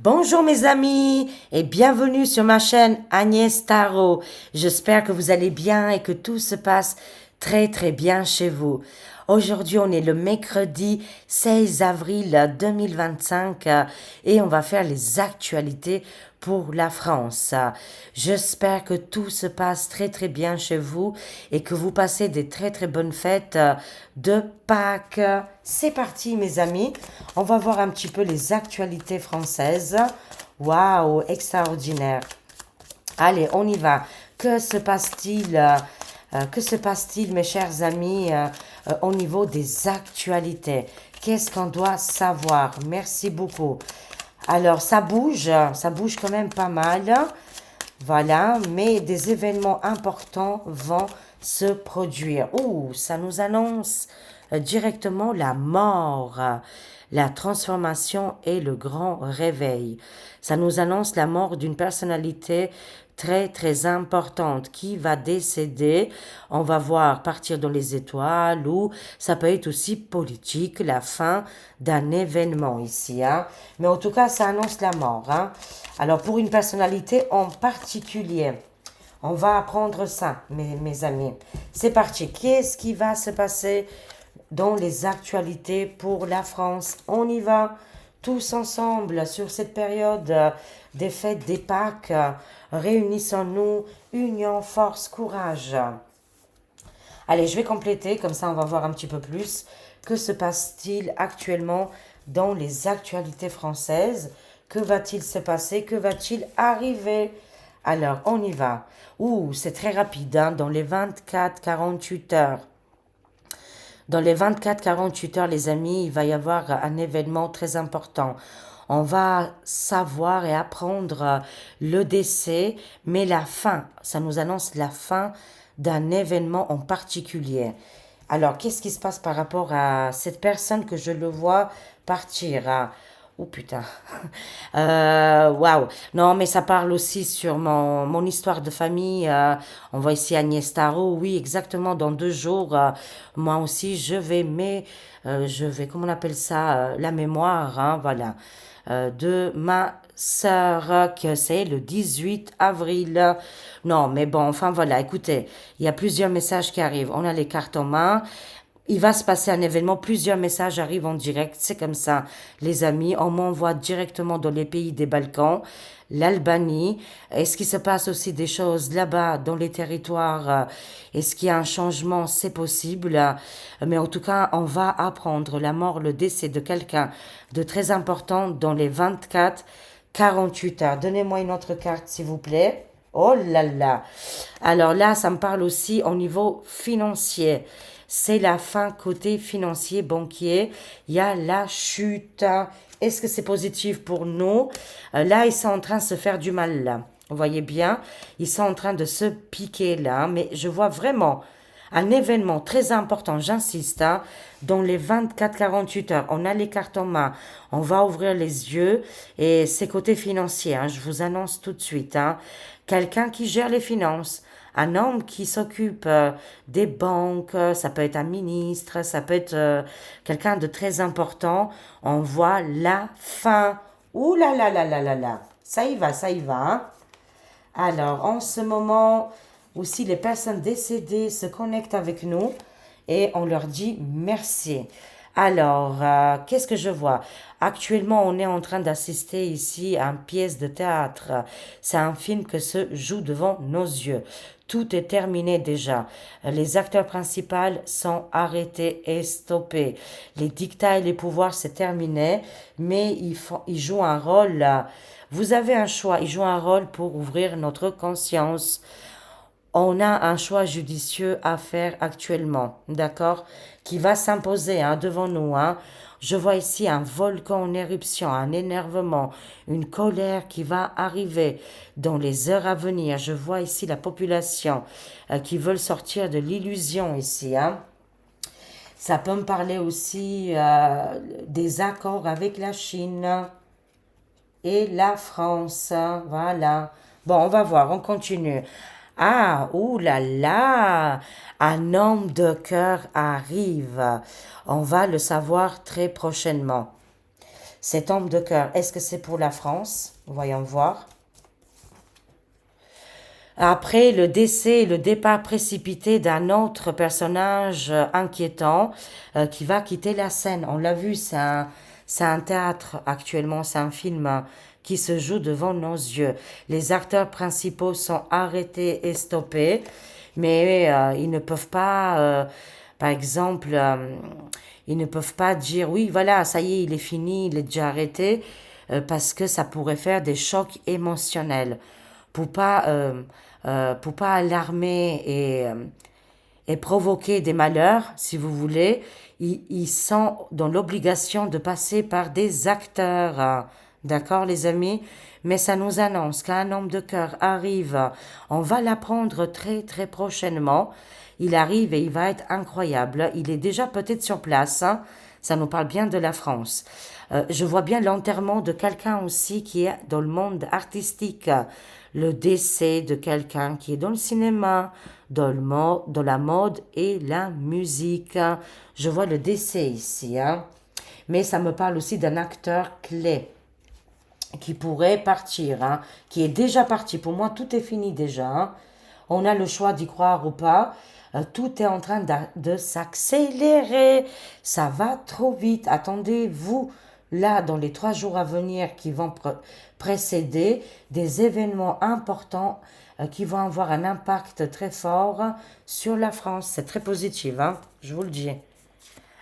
Bonjour mes amis et bienvenue sur ma chaîne Agnès Tarot. J'espère que vous allez bien et que tout se passe très très bien chez vous. Aujourd'hui on est le mercredi 16 avril 2025 et on va faire les actualités pour la France. J'espère que tout se passe très très bien chez vous et que vous passez des très très bonnes fêtes de Pâques. C'est parti mes amis, on va voir un petit peu les actualités françaises. Waouh, extraordinaire. Allez, on y va. Que se passe-t-il que se passe-t-il, mes chers amis, au niveau des actualités? Qu'est-ce qu'on doit savoir? Merci beaucoup. Alors, ça bouge quand même pas mal. Voilà, mais des événements importants vont se produire. Ouh, ça nous annonce directement la mort, la transformation et le grand réveil. Ça nous annonce la mort d'une personnalité très très importante qui va décéder. On va voir partir dans les étoiles ou ça peut être aussi politique, la fin d'un événement ici. Hein. Mais en tout cas, ça annonce la mort. Hein. Alors pour une personnalité en particulier, on va apprendre ça, mes amis. C'est parti. Qu'est-ce qui va se passer dans les actualités pour la France? On y va tous ensemble sur cette période des fêtes des Pâques. Réunissons-nous, union, force, courage. Allez, je vais compléter, comme ça on va voir un petit peu plus. Que se passe-t-il actuellement dans les actualités françaises? Que va-t-il se passer? Que va-t-il arriver? Alors, on y va. Ouh, c'est très rapide, hein, dans les 24-48 heures. Dans les 24-48 heures, les amis, il va y avoir un événement très important. On va savoir et apprendre le décès, mais la fin, ça nous annonce la fin d'un événement en particulier. Alors, qu'est-ce qui se passe par rapport à cette personne que je le vois partir? Hein? Oh putain. Waouh. Non, mais ça parle aussi sur mon histoire de famille. On voit ici Agnès Tarot. Oui, exactement. Dans 2 jours, moi aussi, je vais, comment on appelle ça, la mémoire, hein, voilà, de ma sœur, que c'est le 18 avril. Non, mais bon, enfin voilà, écoutez, il y a plusieurs messages qui arrivent. On a les cartes en main. Il va se passer un événement, plusieurs messages arrivent en direct, c'est comme ça, les amis, on m'envoie directement dans les pays des Balkans, l'Albanie, est-ce qu'il se passe aussi des choses là-bas dans les territoires, est-ce qu'il y a un changement, c'est possible, mais en tout cas, on va apprendre la mort, le décès de quelqu'un de très important dans les 24-48 heures. Donnez-moi une autre carte, s'il vous plaît. Oh là là. Alors là, ça me parle aussi au niveau financier. C'est la fin côté financier, banquier. Il y a la chute. Est-ce que c'est positif pour nous? Là, ils sont en train de se faire du mal, là. Vous voyez bien, ils sont en train de se piquer, là. Mais je vois vraiment un événement très important, j'insiste, hein, dans les 24-48 heures. On a les cartes en main, on va ouvrir les yeux et c'est côté financier, hein, je vous annonce tout de suite. Hein, quelqu'un qui gère les finances, un homme qui s'occupe des banques, ça peut être un ministre, ça peut être quelqu'un de très important. On voit la fin. Ouh là là là là là là. Ça y va, ça y va. Hein. Alors, en ce moment, aussi, les personnes décédées se connectent avec nous et on leur dit merci. Alors, qu'est-ce que je vois? Actuellement, on est en train d'assister ici à une pièce de théâtre. C'est un film que se joue devant nos yeux. Tout est terminé déjà. Les acteurs principaux sont arrêtés et stoppés. Les dictats et les pouvoirs, c'est terminé, mais ils jouent un rôle. Vous avez un choix. Ils jouent un rôle pour ouvrir notre conscience. On a un choix judicieux à faire actuellement, d'accord, qui va s'imposer hein, devant nous. Hein. Je vois ici un volcan en éruption, un énervement, une colère qui va arriver dans les heures à venir. Je vois ici la population qui veut sortir de l'illusion ici. Hein. Ça peut me parler aussi des accords avec la Chine et la France. Hein. Voilà. Bon, on va voir, on continue. Ah, ouh là là, un homme de cœur arrive. On va le savoir très prochainement. Cet homme de cœur, est-ce que c'est pour la France? Voyons voir. Après le décès et le départ précipité d'un autre personnage inquiétant qui va quitter la scène. On l'a vu, c'est un théâtre actuellement, c'est un film qui se joue devant nos yeux. Les acteurs principaux sont arrêtés et stoppés, mais ils ne peuvent pas, par exemple, ils ne peuvent pas dire oui, voilà, ça y est, il est fini, il est déjà arrêté, parce que ça pourrait faire des chocs émotionnels pour pas alarmer et provoquer des malheurs, si vous voulez, ils sont dans l'obligation de passer par des acteurs. D'accord, les amis? Mais ça nous annonce qu'un homme de cœur arrive. On va l'apprendre très, très prochainement. Il arrive et il va être incroyable. Il est déjà peut-être sur place, hein. Ça nous parle bien de la France. Je vois bien l'enterrement de quelqu'un aussi qui est dans le monde artistique. Le décès de quelqu'un qui est dans le cinéma, dans la mode et la musique. Je vois le décès ici, hein. Mais ça me parle aussi d'un acteur clé qui pourrait partir, hein, qui est déjà parti. Pour moi, tout est fini déjà, hein. On a le choix d'y croire ou pas. Tout est en train de s'accélérer. Ça va trop vite. Attendez-vous, là, dans les 3 jours à venir qui vont précéder, des événements importants qui vont avoir un impact très fort sur la France. C'est très positif, hein, je vous le dis.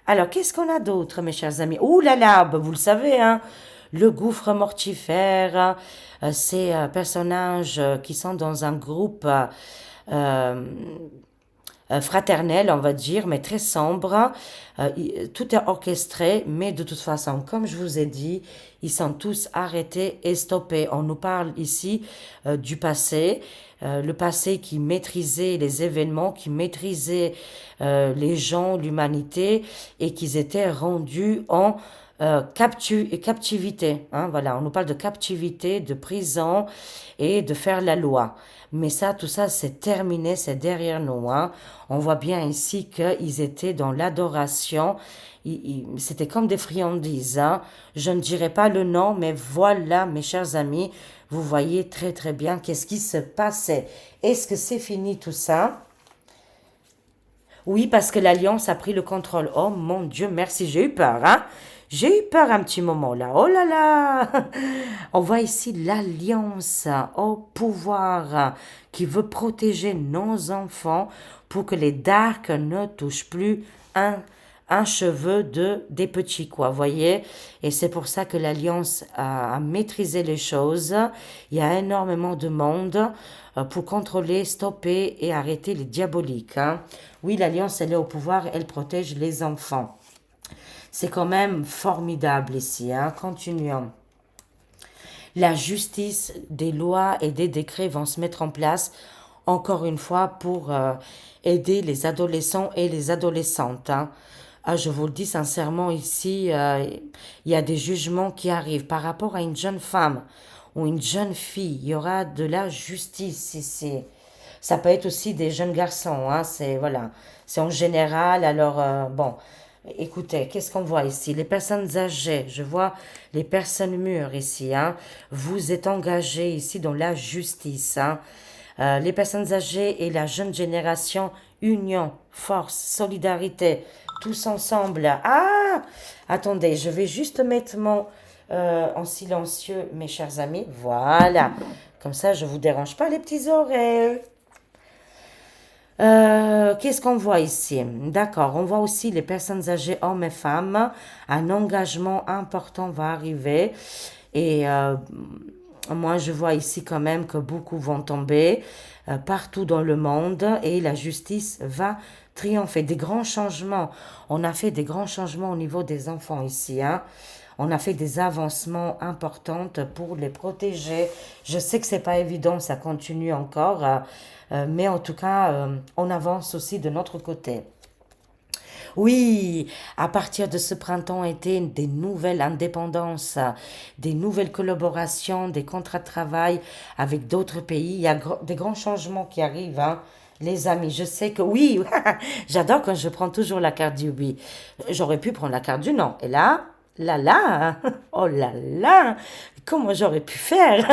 Alors, qu'est-ce qu'on a d'autre, mes chers amis? Ouh là là, bah, vous le savez, hein, le gouffre mortifère, ces personnages qui sont dans un groupe euh, fraternel, on va dire, mais très sombre. Tout est orchestré, mais de toute façon, comme je vous ai dit, ils sont tous arrêtés et stoppés. On nous parle ici du passé, le passé qui maîtrisait les événements, qui maîtrisait les gens, l'humanité, et qu'ils étaient rendus en captivité. Hein, voilà, on nous parle de captivité, de prison et de faire la loi. Mais ça, tout ça, c'est terminé, c'est derrière nous, hein. On voit bien ici qu'ils étaient dans l'adoration. C'était comme des friandises, hein. Je ne dirai pas le nom, mais voilà, mes chers amis, vous voyez très très bien qu'est-ce qui se passait. Est-ce que c'est fini tout ça? Oui, parce que l'Alliance a pris le contrôle. Oh mon Dieu, merci, j'ai eu peur, hein? J'ai eu peur un petit moment là. Oh là là! On voit ici l'Alliance au pouvoir qui veut protéger nos enfants pour que les darks ne touchent plus un, un cheveu des petits, quoi, voyez? Et c'est pour ça que l'Alliance a maîtrisé les choses. Il y a énormément de monde pour contrôler, stopper et arrêter les diaboliques, hein. Oui, l'Alliance, elle est au pouvoir, elle protège les enfants. C'est quand même formidable ici, hein. Continuons. La justice, des lois et des décrets vont se mettre en place, encore une fois, pour aider les adolescents et les adolescentes, hein. Ah, je vous le dis sincèrement, ici, il y a des jugements qui arrivent par rapport à une jeune femme ou une jeune fille. Il y aura de la justice ici. Ça peut être aussi des jeunes garçons, hein, c'est voilà, c'est en général. Alors bon, écoutez, qu'est-ce qu'on voit ici? Les personnes âgées, je vois les personnes mûres ici, hein. Vous êtes engagés ici dans la justice, hein. Les personnes âgées et la jeune génération, union, force, solidarité, tous ensemble. Ah, attendez, je vais juste mettre mon en silencieux, mes chers amis. Voilà, comme ça, je vous dérange pas les petits oreilles. Qu'est-ce qu'on voit ici? D'accord, on voit aussi les personnes âgées, hommes et femmes. Un engagement important va arriver. Et moi, je vois ici quand même que beaucoup vont tomber partout dans le monde et la justice va triompher. Des grands changements. On a fait des grands changements au niveau des enfants ici, hein. On a fait des avancements importants pour les protéger. Je sais que c'est pas évident, ça continue encore, mais en tout cas, on avance aussi de notre côté. Oui, à partir de ce printemps-été, des nouvelles indépendances, des nouvelles collaborations, des contrats de travail avec d'autres pays. Il y a des grands changements qui arrivent, hein. Les amis, je sais que oui, j'adore quand je prends toujours la carte du oui. J'aurais pu prendre la carte du non. Et là, là là, oh là là, comment j'aurais pu faire?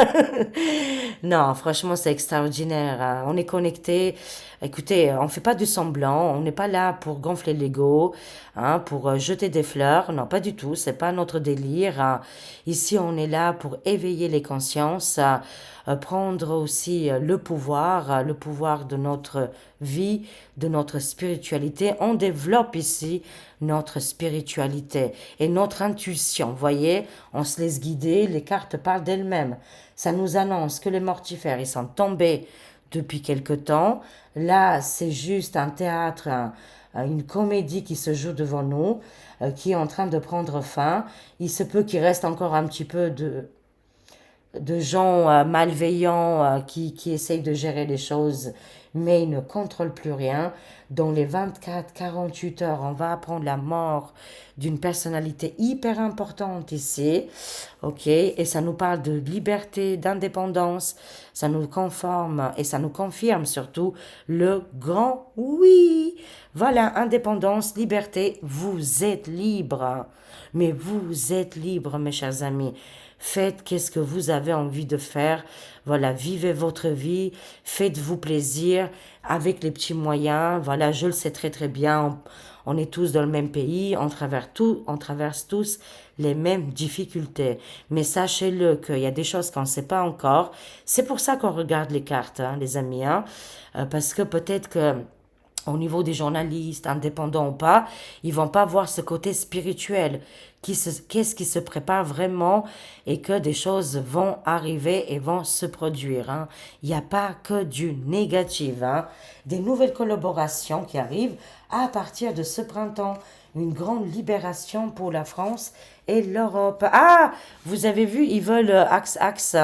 Non, franchement, c'est extraordinaire, hein. On est connecté. Écoutez, on fait pas du semblant. On n'est pas là pour gonfler l'ego, hein, pour jeter des fleurs. Non, pas du tout. C'est pas notre délire, hein. Ici, on est là pour éveiller les consciences, prendre aussi le pouvoir de notre vie, de notre spiritualité. On développe ici notre spiritualité et notre intuition. Vous voyez, on se laisse guider. Les cartes parlent d'elles-mêmes. Ça nous annonce que les mortifères, ils sont tombés depuis quelque temps. Là, c'est juste un théâtre, une comédie qui se joue devant nous, qui est en train de prendre fin. Il se peut qu'il reste encore un petit peu de gens malveillants qui essayent de gérer les choses, mais ils ne contrôlent plus rien. Dans les 24-48 heures, on va apprendre la mort d'une personnalité hyper importante ici. Ok, et ça nous parle de liberté, d'indépendance, ça nous conforme et ça nous confirme surtout le grand oui. Voilà, indépendance, liberté, vous êtes libre. Mais vous êtes libre, mes chers amis. Faites qu'est-ce que vous avez envie de faire. Voilà, vivez votre vie, faites-vous plaisir avec les petits moyens. Voilà, je le sais très très bien. On est tous dans le même pays, on traverse tous les mêmes difficultés. Mais sachez-le qu'il y a des choses qu'on ne sait pas encore. C'est pour ça qu'on regarde les cartes, hein, les amis, hein. Parce que peut-être que au niveau des journalistes, indépendants ou pas, ils vont pas voir ce côté spirituel. Qu'est-ce qui se prépare vraiment et que des choses vont arriver et vont se produire, hein. Il n'y a pas que du négatif, hein. Des nouvelles collaborations qui arrivent à partir de ce printemps. Une grande libération pour la France et l'Europe. Ah, vous avez vu, ils veulent axe.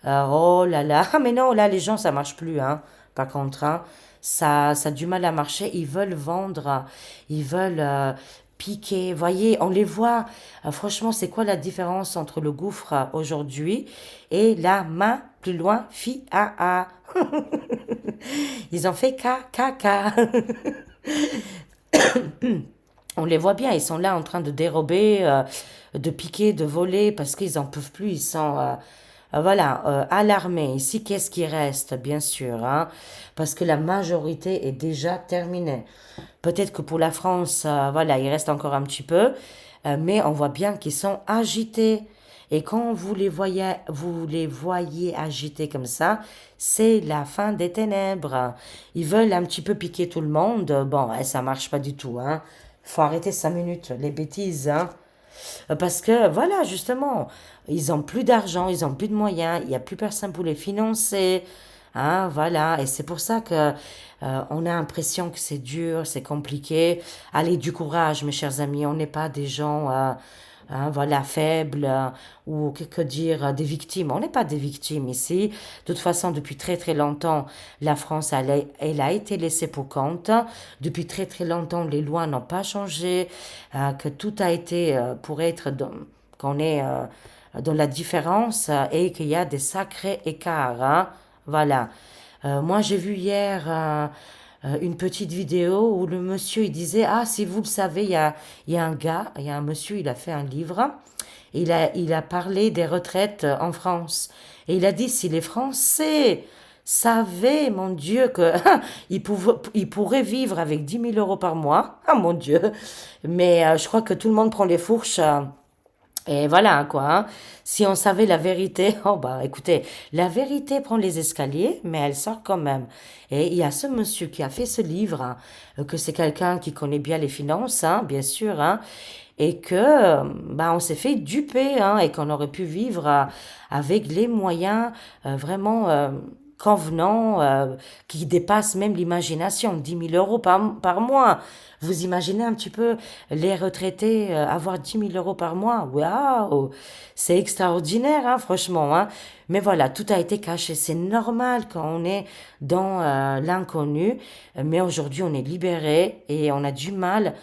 Oh là là. Ah, mais non, là, les gens, ça marche plus, hein. Par contre, hein. Ça a du mal à marcher. Ils veulent vendre, ils veulent piquer. Voyez, on les voit. Franchement, c'est quoi la différence entre le gouffre aujourd'hui et la main plus loin, fi a a. Ils ont fait caca. On les voit bien, ils sont là en train de dérober, de piquer, de voler parce qu'ils en peuvent plus. Ils sont voilà, alarmés. Ici, qu'est-ce qui reste, bien sûr, hein, parce que la majorité est déjà terminée. Peut-être que pour la France, voilà, il reste encore un petit peu, mais on voit bien qu'ils sont agités. Et quand vous les voyez agités comme ça, c'est la fin des ténèbres. Ils veulent un petit peu piquer tout le monde. Bon, ça marche pas du tout, hein. Faut arrêter 5 minutes, les bêtises, hein. Parce que, voilà, justement, ils ont plus d'argent, ils ont plus de moyens, il n'y a plus personne pour les financer. Hein, voilà, et c'est pour ça que on a l'impression que c'est dur, c'est compliqué. Allez, du courage, mes chers amis, on n'est pas des gens, hein, voilà, faibles ou que dire, des victimes. On n'est pas des victimes ici. De toute façon, depuis très très longtemps, la France, elle a été laissée pour compte. Depuis très très longtemps, les lois n'ont pas changé, que tout a été pour être qu'on est dans la différence et qu'il y a des sacrés écarts, hein. Voilà. Moi, j'ai vu hier une petite vidéo où le monsieur, il disait, ah, si vous le savez, il y a un gars, il y a un monsieur, il a fait un livre. Il a parlé des retraites en France. Et il a dit, si les Français savaient, mon Dieu, que ils pourraient vivre avec 10 000 € par mois. Ah, mon Dieu. Mais je crois que tout le monde prend les fourches. Et voilà, quoi, hein. Si on savait la vérité, oh bah écoutez, la vérité prend les escaliers, mais elle sort quand même. Et il y a ce monsieur qui a fait ce livre, hein, que c'est quelqu'un qui connaît bien les finances, hein, bien sûr, hein, et que bah on s'est fait duper, hein, et qu'on aurait pu vivre avec les moyens vraiment convenants, qui dépassent même l'imagination. 10 000 € par mois. Vous imaginez un petit peu les retraités avoir 10 000 € par mois? Waouh! C'est extraordinaire, hein, franchement, hein. Mais voilà, tout a été caché. C'est normal quand on est dans l'inconnu. Mais aujourd'hui, on est libéré et on a du mal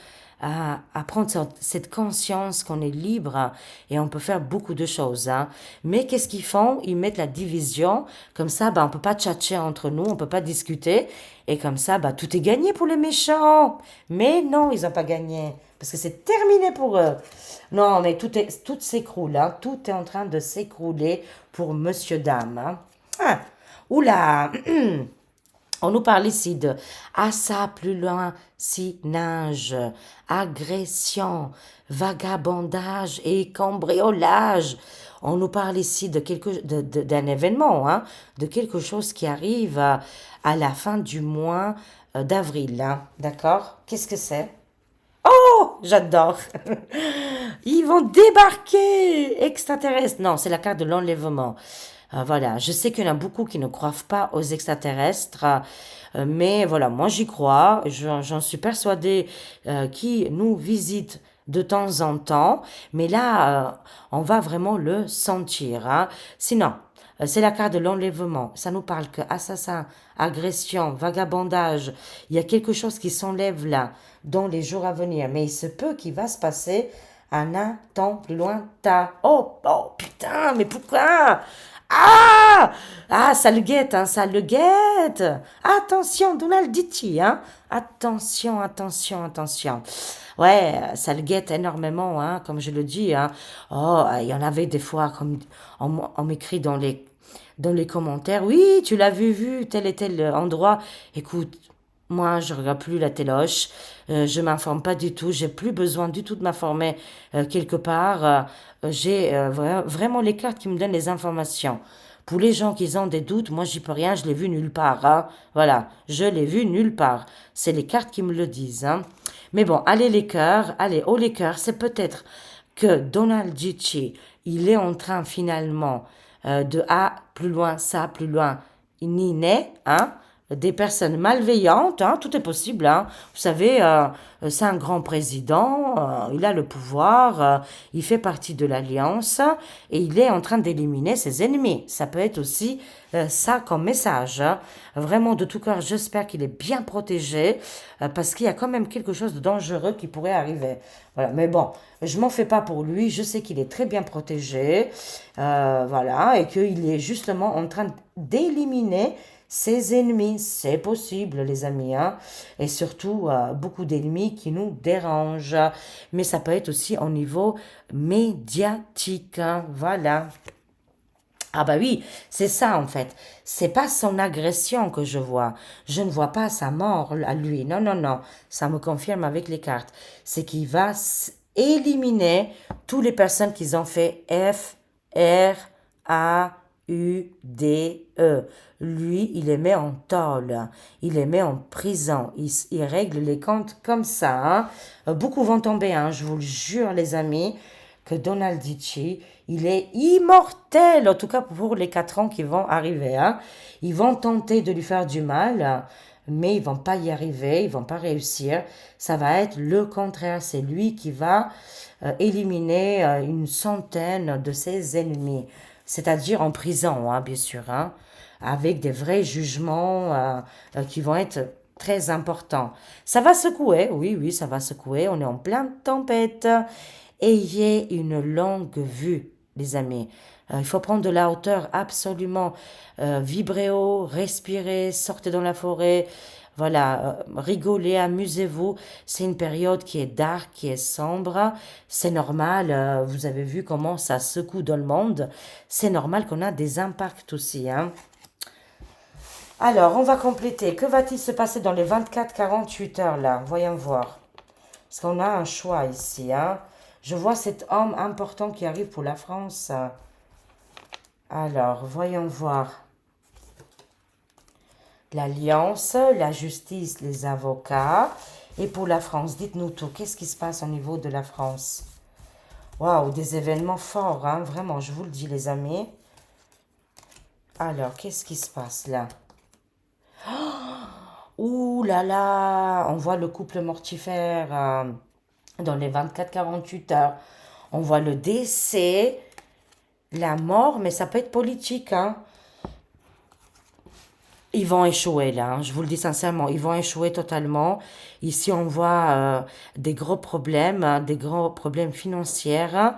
à prendre cette conscience qu'on est libre et on peut faire beaucoup de choses, hein. Mais qu'est-ce qu'ils font? Ils mettent la division. Comme ça, bah, on peut pas tchatcher entre nous, on peut pas discuter. Et comme ça, bah, tout est gagné pour les méchants. Mais non, ils n'ont pas gagné. parce que c'est terminé pour eux. Non, mais tout s'écroule, hein. Tout est en train de s'écrouler pour monsieur, dame, hein. Ah, oula, on nous parle ici de à ça plus loin, sinage, agression, vagabondage et cambriolage. On nous parle ici d'un événement, hein, de quelque chose qui arrive à la fin du mois d'avril, hein, d'accord? Qu'est-ce que c'est? Oh, j'adore. Ils vont débarquer, extraterrestres. Non, c'est la carte de l'enlèvement. Voilà, je sais qu'il y en a beaucoup qui ne croient pas aux extraterrestres, mais voilà, moi j'y crois, j'en suis persuadée qui nous visitent de temps en temps, mais là, on va vraiment le sentir, hein. Sinon, c'est la carte de l'enlèvement. Ça nous parle que assassin, agression, vagabondage, il y a quelque chose qui s'enlève là dans les jours à venir, mais il se peut qu'il va se passer un temps plus lointain. Oh, oh, putain, mais pourquoi? Ah! Ah, ça le guette, hein, ça le guette. Attention, Donald Ditty, hein. Attention, attention, attention. Ouais, ça le guette énormément, hein, comme je le dis, hein. Oh, il y en avait des fois, comme on m'écrit dans les commentaires, oui, tu l'as vu, tel et tel endroit. Écoute, moi, je regarde plus la téloche, je m'informe pas du tout, j'ai plus besoin du tout de m'informer quelque part. J'ai vraiment les cartes qui me donnent les informations. Pour les gens qui ont des doutes, moi j'y peux rien, je l'ai vu nulle part, hein. Voilà, je l'ai vu nulle part. C'est les cartes qui me le disent, hein. Mais bon, allez les cœurs, allez, oh les cœurs, c'est peut-être que Donald Gicci, il est en train finalement de A plus loin, ça plus loin, ni né, hein, des personnes malveillantes, hein, tout est possible, hein. Vous savez, c'est un grand président, il a le pouvoir, il fait partie de l'Alliance et il est en train d'éliminer ses ennemis. Ça peut être aussi ça comme message, hein. Vraiment, de tout cœur, j'espère qu'il est bien protégé parce qu'il y a quand même quelque chose de dangereux qui pourrait arriver. Voilà, mais bon, je m'en fais pas pour lui, je sais qu'il est très bien protégé, voilà, et qu'il est justement en train d'éliminer ses ennemis. C'est possible, les amis, hein, et surtout beaucoup d'ennemis qui nous dérangent. Mais ça peut être aussi au niveau médiatique, hein, voilà. Ah bah oui, c'est ça en fait. C'est pas son agression que je vois. Je ne vois pas sa mort à lui. Non, non, non. Ça me confirme avec les cartes. C'est qu'il va éliminer toutes les personnes qui ont fait F, R, A, U, D, E. Lui, il les met en tôle. Il les met en prison. Il règle les comptes comme ça, hein. Beaucoup vont tomber, hein, je vous le jure, les amis, que Donald Ditchy, il est immortel, en tout cas pour les 4 ans qui vont arriver, hein. Ils vont tenter de lui faire du mal, mais ils vont pas y arriver, ils vont pas réussir. Ça va être le contraire, c'est lui qui va éliminer une centaine de ses ennemis, c'est-à-dire en prison, hein, bien sûr, hein, avec des vrais jugements qui vont être très importants. Ça va secouer, oui, oui, ça va secouer, on est en pleine tempête. Ayez une longue vue, les amis. Il faut prendre de la hauteur absolument. Vibrez haut, respirez, sortez dans la forêt. Voilà, rigolez, amusez-vous. C'est une période qui est dark, qui est sombre. C'est normal, vous avez vu comment ça secoue dans le monde. C'est normal qu'on a des impacts aussi, hein. Alors, on va compléter. Que va-t-il se passer dans les 24-48 heures là? Voyons voir. Parce qu'on a un choix ici, hein. Je vois cet homme important qui arrive pour la France. Alors, voyons voir. L'Alliance, la justice, les avocats. Et pour la France, dites-nous tout. Qu'est-ce qui se passe au niveau de la France? Waouh, des événements forts, hein. Vraiment, je vous le dis, les amis. Alors, qu'est-ce qui se passe là? Ouh là là, on voit le couple mortifère dans les 24-48 heures. On voit le décès, la mort, mais ça peut être politique, hein. Ils vont échouer là, hein, je vous le dis sincèrement, ils vont échouer totalement. Ici, on voit des gros problèmes, hein, des gros problèmes financiers, hein,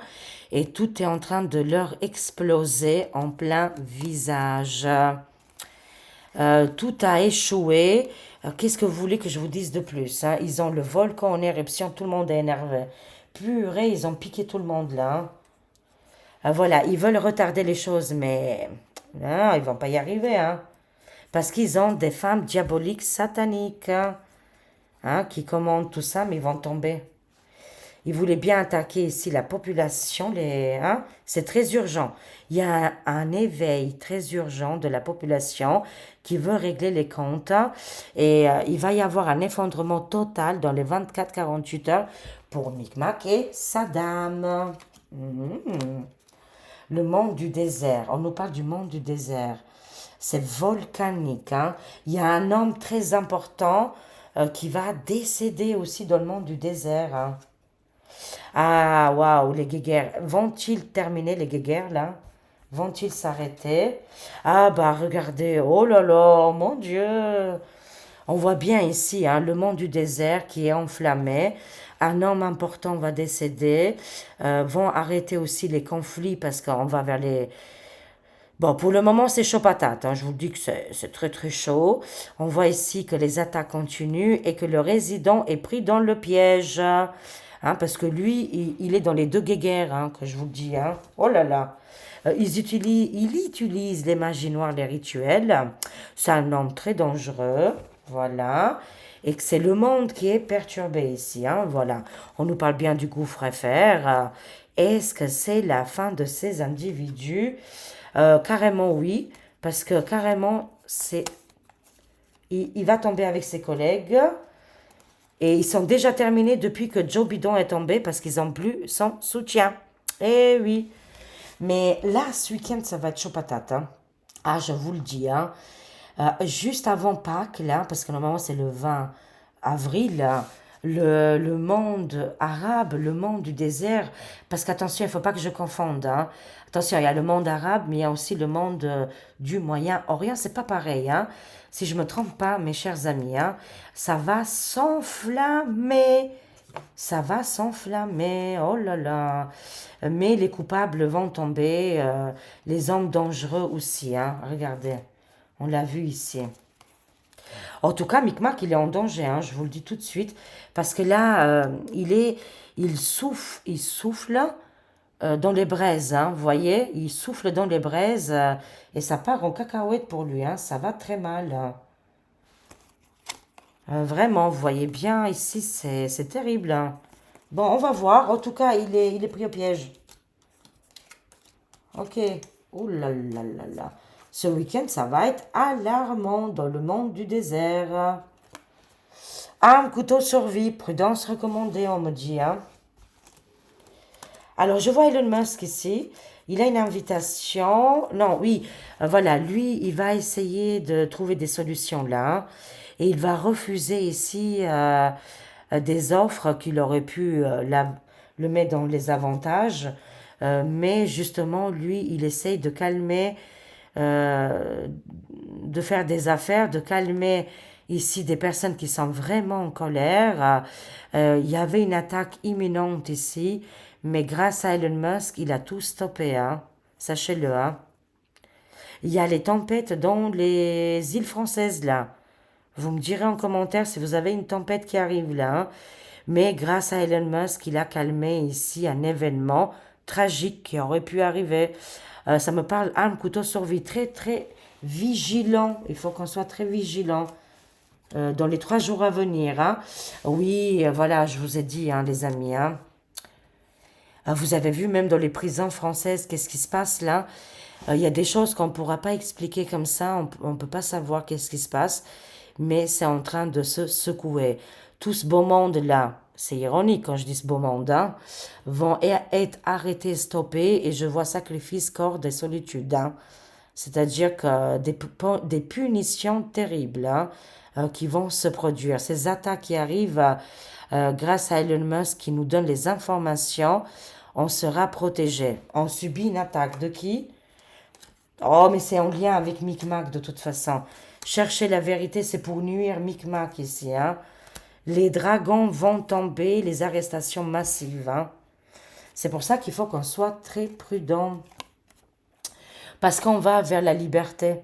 et tout est en train de leur exploser en plein visage. Tout a échoué. Qu'est-ce que vous voulez que je vous dise de plus, hein? Ils ont le volcan en éruption, tout le monde est énervé. Purée, ils ont piqué tout le monde là, hein. Voilà, ils veulent retarder les choses, mais non, ils vont pas y arriver, hein. Parce qu'ils ont des femmes diaboliques sataniques, hein, qui commandent tout ça, mais ils vont tomber. Ils voulaient bien attaquer ici la population, hein, c'est très urgent. Il y a un éveil très urgent de la population qui veut régler les comptes et il va y avoir un effondrement total dans les 24-48 heures pour Micmac et Saddam. Mhm. Le monde du désert, on nous parle du monde du désert. C'est volcanique, hein. Il y a un homme très important qui va décéder aussi dans le monde du désert, hein. Ah, waouh, les guéguerres. Vont-ils terminer les guéguerres là? Vont-ils s'arrêter? Ah, bah regardez, oh là là, mon Dieu. On voit bien ici hein, le monde du désert qui est enflammé. Un homme important va décéder. Vont arrêter aussi les conflits parce qu'on va vers les... Bon, pour le moment, c'est chaud patate, hein. Je vous dis que c'est très très chaud. On voit ici que les attaques continuent et que le résident est pris dans le piège, hein, parce que lui, il est dans les deux guéguerres, hein, que je vous dis, hein. Oh là là. Il utilise les magies noires, les rituels. C'est un homme très dangereux, voilà. Et que c'est le monde qui est perturbé ici, hein, voilà. On nous parle bien du gouffre FR. Est-ce que c'est la fin de ces individus? Carrément oui, parce que carrément, il va tomber avec ses collègues et ils sont déjà terminés depuis que Joe Biden est tombé parce qu'ils n'ont plus son soutien. Eh oui, mais là, ce week-end, ça va être chaud patate, hein. Ah, je vous le dis, hein. Juste avant Pâques, là, parce que normalement c'est le 20 avril, là, le monde arabe, le monde du désert, parce qu'attention, il ne faut pas que je confonde, hein. Attention, il y a le monde arabe, mais il y a aussi le monde du Moyen-Orient, c'est pas pareil, hein. Si je me trompe pas, mes chers amis, hein, ça va s'enflammer. Ça va s'enflammer, oh là là. Mais les coupables vont tomber, les hommes dangereux aussi, hein. Regardez, on l'a vu ici. En tout cas, Micmac, il est en danger, hein, je vous le dis tout de suite, parce que là, il souffle dans les braises, hein, vous voyez, il souffle dans les braises et ça part en cacahuète pour lui, hein, ça va très mal, hein. Vraiment, vous voyez bien ici, c'est terrible, hein. Bon, on va voir. En tout cas, il est pris au piège. Ok. Ouh là là là là. Ce week-end, ça va être alarmant dans le monde du désert. Arme, couteau, survie, prudence recommandée, on me dit, hein. Alors, je vois Elon Musk ici. Il a une invitation. Non, oui, voilà, lui, il va essayer de trouver des solutions là, hein. Et il va refuser ici des offres qu'il aurait pu le mettre dans les avantages. Mais justement, lui, il essaye de calmer, euh, de faire des affaires, de calmer ici des personnes qui sont vraiment en colère. Il y avait une attaque imminente ici, mais grâce à Elon Musk, il a tout stoppé, hein. Sachez-le, hein. Il y a les tempêtes dans les îles françaises, là. Vous me direz en commentaire si vous avez une tempête qui arrive là, hein. Mais grâce à Elon Musk, il a calmé ici un événement tragique qui aurait pu arriver. Ça me parle arme, couteau, survie. Très, très vigilant. Il faut qu'on soit très vigilant dans les 3 jours à venir, hein. Oui, voilà, je vous ai dit, hein, les amis, hein. Vous avez vu même dans les prisons françaises, qu'est-ce qui se passe là? Il y a des choses qu'on ne pourra pas expliquer comme ça, on ne peut pas savoir qu'est-ce qui se passe, mais c'est en train de se secouer. Tout ce beau monde-là, c'est ironique quand je dis ce beau monde, hein, vont être arrêtés, stoppés, et je vois sacrifice, corps et solitude, hein. C'est-à-dire que des punitions terribles, hein, qui vont se produire. Ces attaques qui arrivent grâce à Elon Musk qui nous donne les informations, on sera protégé. On subit une attaque de qui? Oh, mais c'est en lien avec Micmac de toute façon. Chercher la vérité, c'est pour nuire Micmac ici, hein. Les dragons vont tomber, les arrestations massives, hein. C'est pour ça qu'il faut qu'on soit très prudent. Parce qu'on va vers la liberté.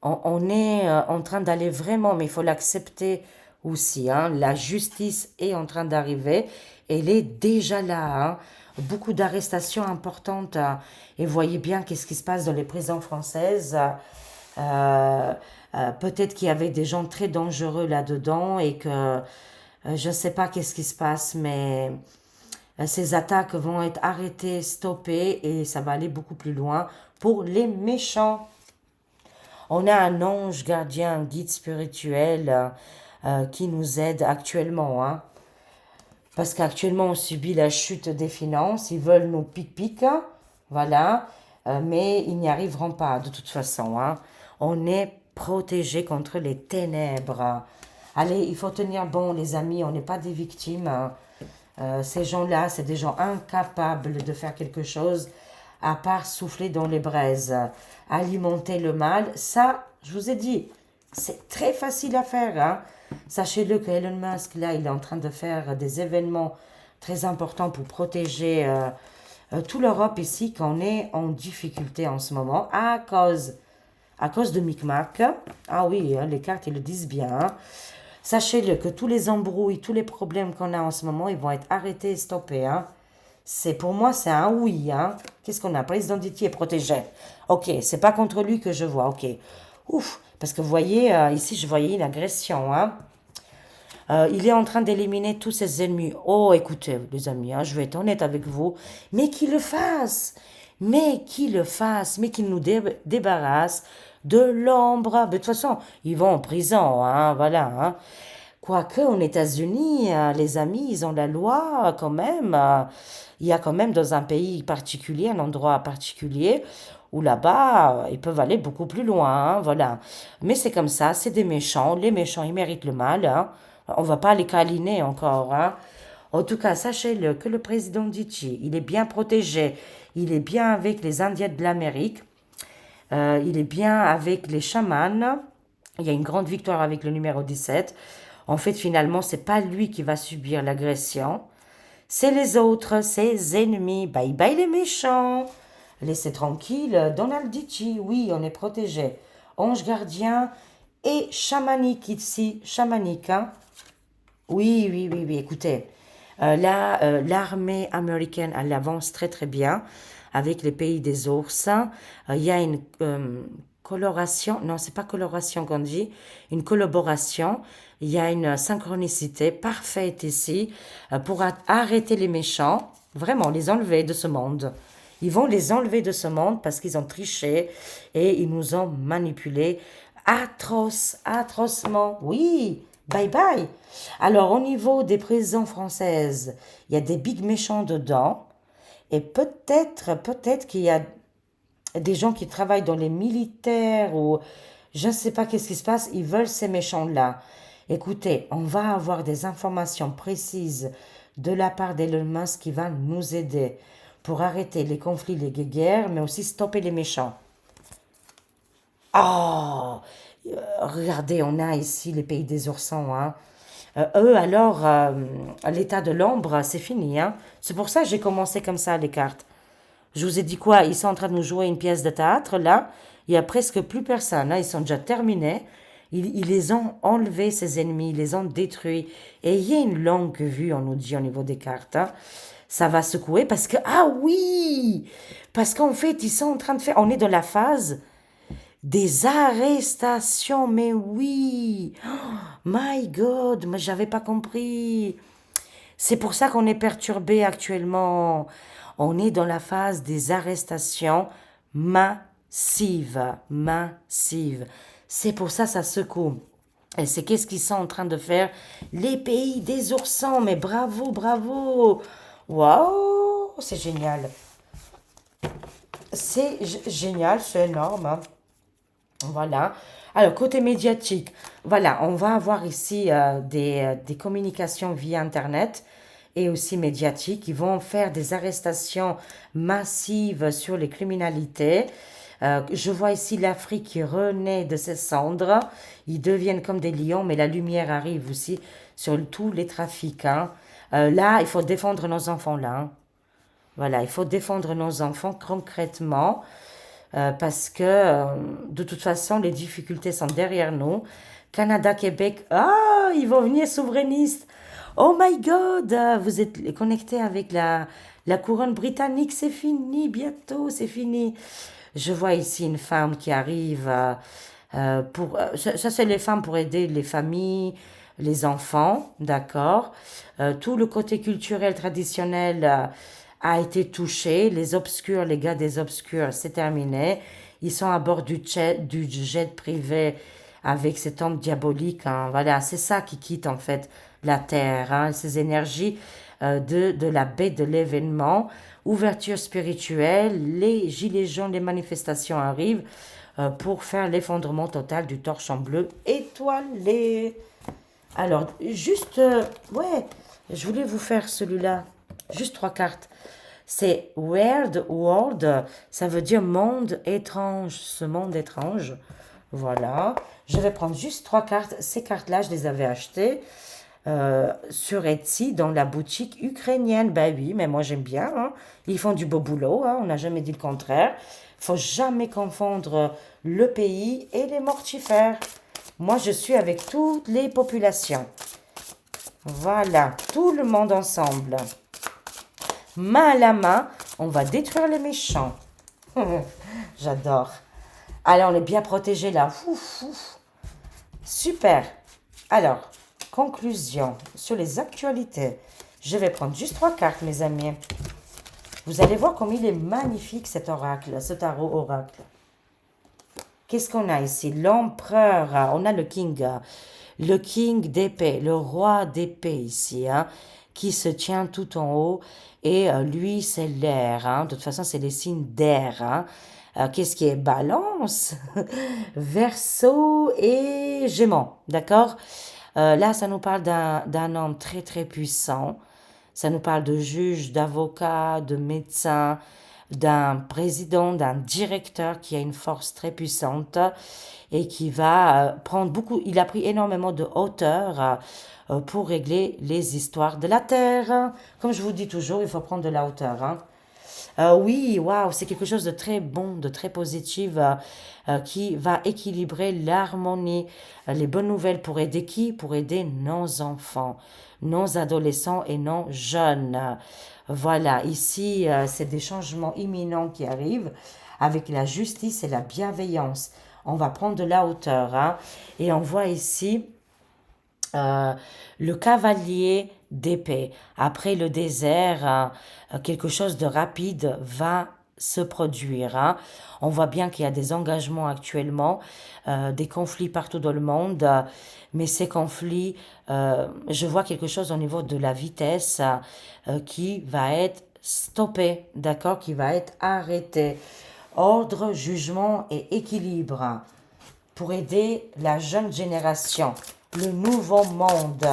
On est en train d'aller vraiment, mais il faut l'accepter aussi, hein. La justice est en train d'arriver. Elle est déjà là, hein. Beaucoup d'arrestations importantes. Et voyez bien qu'est-ce qui se passe dans les prisons françaises. Euh, Peut-être qu'il y avait des gens très dangereux là-dedans et que je ne sais pas qu'est-ce qui se passe, mais ces attaques vont être arrêtées, stoppées et ça va aller beaucoup plus loin pour les méchants. On a un ange gardien, un guide spirituel qui nous aide actuellement, hein. Parce qu'actuellement, on subit la chute des finances. Ils veulent nous pic-pic, hein, voilà. Mais ils n'y arriveront pas de toute façon, hein. On est protégé contre les ténèbres. Allez, il faut tenir bon, les amis. On n'est pas des victimes, hein. Ces gens-là, c'est des gens incapables de faire quelque chose à part souffler dans les braises, alimenter le mal. Ça, je vous ai dit, c'est très facile à faire, hein. Sachez-le que Elon Musk, là, il est en train de faire des événements très importants pour protéger toute l'Europe ici, qu'on est en difficulté en ce moment à cause de Micmac. Ah oui, hein, les cartes, ils le disent bien, hein. Sachez-le que tous les embrouilles, tous les problèmes qu'on a en ce moment, ils vont être arrêtés et stoppés, hein. C'est pour moi, c'est un oui, hein. Qu'est-ce qu'on a? Président Diti est protégé. Ok, c'est pas contre lui que je vois. Ok. Ouf, parce que vous voyez, ici, je voyais une agression, hein. Il est en train d'éliminer tous ses ennemis. Oh, écoutez, les amis, hein, je vais être honnête avec vous, mais qu'il le fasse, mais qu'il le fasse, mais qu'il nous débarrasse de l'ombre. De toute façon, ils vont en prison, hein, voilà, hein. Quoique, aux États-Unis, les amis, ils ont la loi quand même. Il y a quand même dans un pays particulier, un endroit particulier, où là-bas, ils peuvent aller beaucoup plus loin, hein, voilà. Mais c'est comme ça, c'est des méchants. Les méchants, ils méritent le mal, hein. On va pas les câliner encore, hein. En tout cas, sachez-le que le président Dichi, il est bien protégé. Il est bien avec les Indiens de l'Amérique. Il est bien avec les chamans. Il y a une grande victoire avec le numéro 17. En fait, finalement, c'est pas lui qui va subir l'agression. C'est les autres, ses ennemis. Bye bye les méchants. Laissez tranquille Donald Dichi. Oui, on est protégé. Ange gardien et chamanique ici. Chamanique, hein. Oui, oui, oui, oui. Écoutez, là, l'armée américaine, elle avance très, très bien avec les pays des ours. Il y a une coloration, non, c'est pas coloration qu'on dit, une collaboration. Il y a une synchronicité parfaite ici pour arrêter les méchants, vraiment les enlever de ce monde. Ils vont les enlever de ce monde parce qu'ils ont triché et ils nous ont manipulés atrocement. Oui, bye bye. Alors, au niveau des prisons françaises, il y a des big méchants dedans. Et peut-être qu'il y a des gens qui travaillent dans les militaires ou je ne sais pas qu'est-ce qui se passe. Ils veulent ces méchants-là. Écoutez, on va avoir des informations précises de la part d'Elon Musk qui va nous aider pour arrêter les conflits, les guerres, mais aussi stopper les méchants. Oh, regardez, on a ici les pays des oursons, hein. Eux, alors, l'état de l'ombre, c'est fini, hein. C'est pour ça que j'ai commencé comme ça, les cartes. Je vous ai dit quoi? Ils sont en train de nous jouer une pièce de théâtre, là. Il y a presque plus personne, hein. Ils sont déjà terminés. Ils les ont enlevés, ces ennemis. Ils les ont détruits. Et il y a une longue vue, on nous dit, au niveau des cartes, hein. Ça va secouer parce que... Ah oui! Parce qu'en fait, ils sont en train de faire... On est dans la phase des arrestations, mais oui! Oh, my God, mais j'avais pas compris. C'est pour ça qu'on est perturbé actuellement. On est dans la phase des arrestations massives, massives. C'est pour ça que ça secoue. Et c'est qu'est-ce qu'ils sont en train de faire les pays des oursons. Mais bravo, bravo. Waouh, c'est génial. C'est génial, c'est énorme, hein. Voilà. Alors, côté médiatique, voilà, on va avoir ici des communications via Internet et aussi médiatiques. Ils vont faire des arrestations massives sur les criminalités. Je vois ici l'Afrique qui renaît de ses cendres. Ils deviennent comme des lions, mais la lumière arrive aussi sur tous les trafics, hein. Là, il faut défendre nos enfants là, hein. Voilà, il faut défendre nos enfants concrètement. parce que de toute façon, les difficultés sont derrière nous. Canada, Québec, ils vont venir souverainistes. Oh my God, vous êtes connecté avec la couronne britannique, c'est fini, bientôt, c'est fini. Je vois ici une femme qui arrive ça, c'est les femmes pour aider les familles, les enfants, d'accord. Tout le côté culturel traditionnel a été touché. Les obscurs, les gars des obscurs, c'est terminé. Ils sont à bord du jet privé avec cet homme diabolique, hein. Voilà, c'est ça qui quitte en fait la Terre, hein, ces énergies de la baie de l'événement, ouverture spirituelle, les gilets jaunes, les manifestations arrivent pour faire l'effondrement total du torchon bleu étoilé. Alors, juste, ouais, je voulais vous faire celui-là, juste 3 cartes. C'est Weird World, ça veut dire monde étrange, ce monde étrange. Voilà. Je vais prendre juste 3 cartes. Ces cartes-là, je les avais achetées sur Etsy dans la boutique ukrainienne. Ben oui, mais moi j'aime bien, hein. Ils font du beau boulot, hein. On n'a jamais dit le contraire. Faut jamais confondre le pays et les mortifères. Moi, je suis avec toutes les populations. Voilà, tout le monde ensemble. Main à la main, on va détruire les méchants. J'adore. Allez, on est bien protégés là. Ouf, ouf. Super. Alors, conclusion sur les actualités. Je vais prendre juste 3 cartes, mes amis. Vous allez voir comme il est magnifique cet oracle, ce tarot oracle. Qu'est-ce qu'on a ici? L'empereur, on a le king d'épée, le roi d'épée ici, hein, qui se tient tout en haut. Et lui, c'est l'air, hein. De toute façon, c'est les signes d'air, hein. Qu'est-ce qui est balance? Verseau et Gémeaux, d'accord? Là, ça nous parle d'un homme très, très puissant. Ça nous parle de juge, d'avocat, de médecin, d'un président, d'un directeur qui a une force très puissante et qui va prendre beaucoup, il a pris énormément de hauteur pour régler les histoires de la Terre. Comme je vous dis toujours, il faut prendre de la hauteur, hein. Oui, waouh, c'est quelque chose de très bon, de très positif qui va équilibrer l'harmonie. Les bonnes nouvelles pour aider qui? Pour aider nos enfants, nos adolescents et nos jeunes. Voilà, ici, c'est des changements imminents qui arrivent avec la justice et la bienveillance. On va prendre de la hauteur, hein. Et on voit ici euh, le cavalier d'épée. Après le désert, quelque chose de rapide va se produire, hein. On voit bien qu'il y a des engagements actuellement, des conflits partout dans le monde, mais ces conflits, je vois quelque chose au niveau de la vitesse qui va être stoppé, d'accord, qui va être arrêté. Ordre, jugement et équilibre pour aider la jeune génération, le nouveau monde.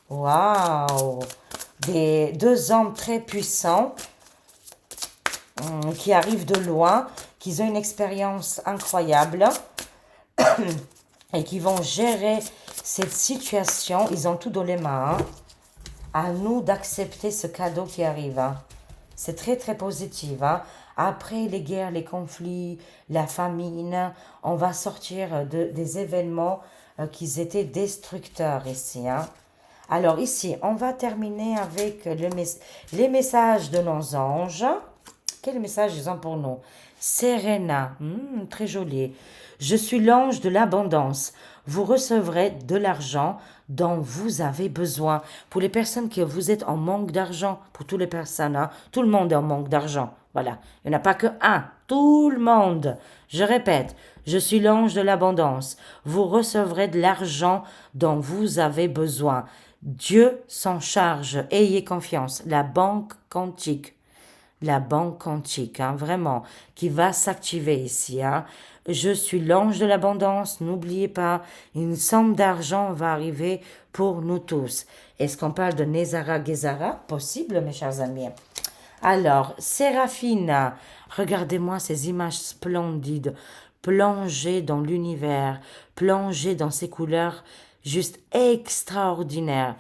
Waouh! Des deux hommes très puissants qui arrivent de loin, qui ont une expérience incroyable et qui vont gérer cette situation. Ils ont tout dans les mains, hein. À nous d'accepter ce cadeau qui arrive, hein. C'est très très positif, hein. Après les guerres, les conflits, la famine, on va sortir des événements qui étaient destructeurs ici, hein. Alors ici, on va terminer avec les messages de nos anges. Quel message ils ont pour nous? Serena, très joli. Je suis l'ange de l'abondance. Vous recevrez de l'argent dont vous avez besoin. Pour les personnes qui vous êtes en manque d'argent, pour toutes les personnes, hein, tout le monde est en manque d'argent. Voilà, il n'y en a pas que un, tout le monde. Je répète, je suis l'ange de l'abondance. Vous recevrez de l'argent dont vous avez besoin. Dieu s'en charge. Ayez confiance. La banque quantique, hein, vraiment, qui va s'activer ici, hein. Je suis l'ange de l'abondance, n'oubliez pas, une somme d'argent va arriver pour nous tous. Est-ce qu'on parle de Nezara Gezara? Possible, mes chers amis. Alors, Séraphine, regardez-moi ces images splendides, plongées dans l'univers, plongées dans ces couleurs juste extraordinaires,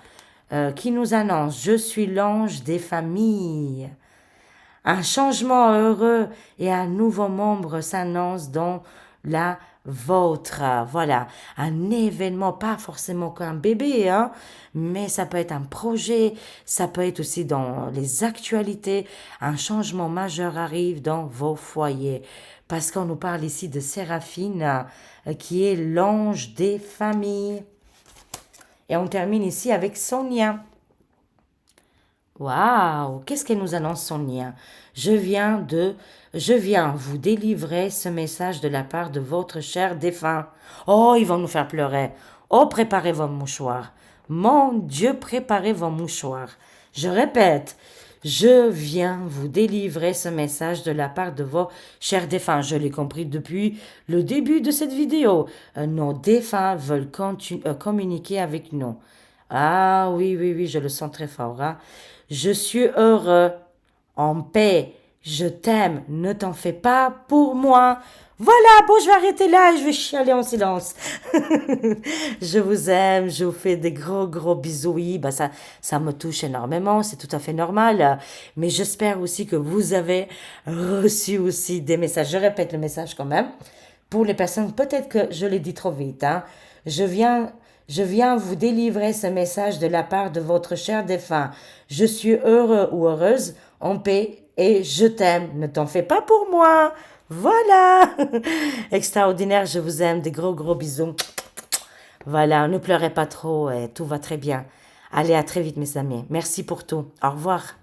qui nous annonce, je suis l'ange des familles. Un changement heureux et un nouveau membre s'annonce dans la vôtre. Voilà, un événement, pas forcément qu'un bébé, hein, mais ça peut être un projet, ça peut être aussi dans les actualités. Un changement majeur arrive dans vos foyers. Parce qu'on nous parle ici de Séraphine, qui est l'ange des familles. Et on termine ici avec Sonia. Waouh, qu'est-ce qu'elle nous annonce Sonia? Je viens vous délivrer ce message de la part de votre cher défunt. Oh, ils vont nous faire pleurer. Oh, préparez vos mouchoirs. Mon Dieu, préparez vos mouchoirs. Je répète, je viens vous délivrer ce message de la part de vos chers défunts. Je l'ai compris depuis le début de cette vidéo. Nos défunts veulent communiquer avec nous. Ah oui, oui, oui, je le sens très fort, hein. Je suis heureux, en paix, je t'aime, ne t'en fais pas pour moi. Voilà, bon, je vais arrêter là et je vais chialer en silence. Je vous aime, je vous fais des gros, gros bisous. Oui, bah ça me touche énormément, c'est tout à fait normal. Mais j'espère aussi que vous avez reçu aussi des messages. Je répète le message quand même. Pour les personnes, peut-être que je l'ai dit trop vite, hein. Je viens, je viens vous délivrer ce message de la part de votre cher défunt. Je suis heureux ou heureuse, en paix, et je t'aime. Ne t'en fais pas pour moi. Voilà. Extraordinaire, je vous aime. Des gros, gros bisous. Voilà, ne pleurez pas trop, et tout va très bien. Allez, à très vite, mes amis. Merci pour tout. Au revoir.